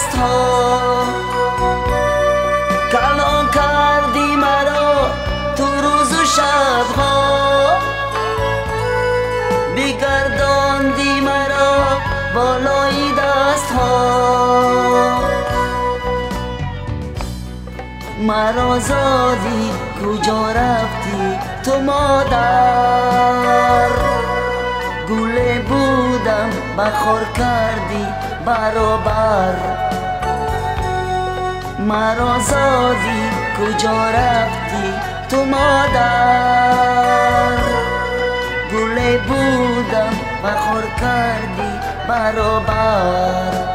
دست ها کلان کردی مرا تو روز و شب ها بگرداندی مرا بالای دست ها مرا زادی کجا رفتی تو مادر گله بودم بخور کردی برابر مرا زادی کجا رفتی تو مادر گله بودم بخور کردی برابر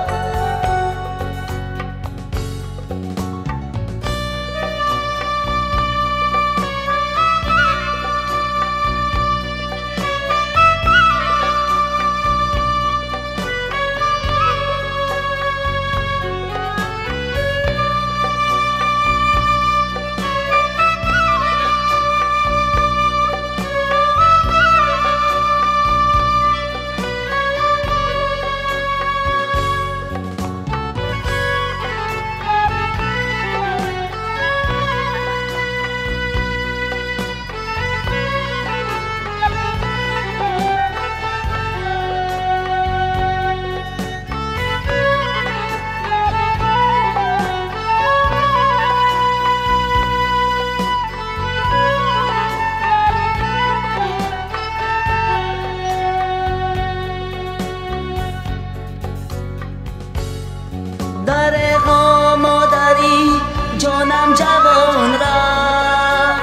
درها مادری جانم جوان رفت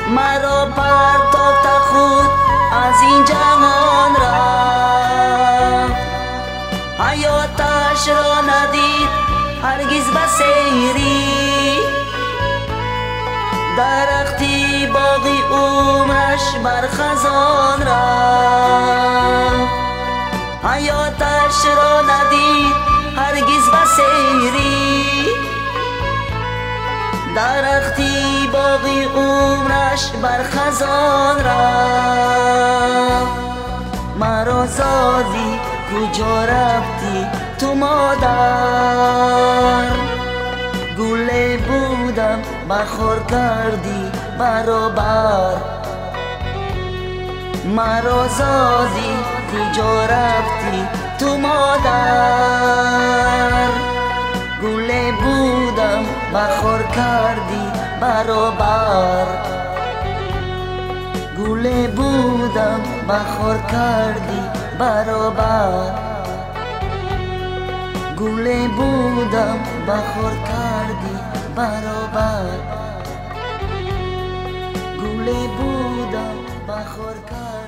مرا پرتافت خود از این جهان رفت حیاتش را ندید هرگز به سیری درختی باقی عمرش بر خزان رفت حیاتش را ندید هرگز به سیری درختی باقی عمرش بر خزان رفت مرا زادی کجا رفتی تو مادر گله بودم بخور کردی برابر مرا زادی کجا رفتی تو مادر گله بودم بخور کردی برابر گله بودم بخور کردی برابر گله بودم بخور کردی برابر گله بودم بخور کردی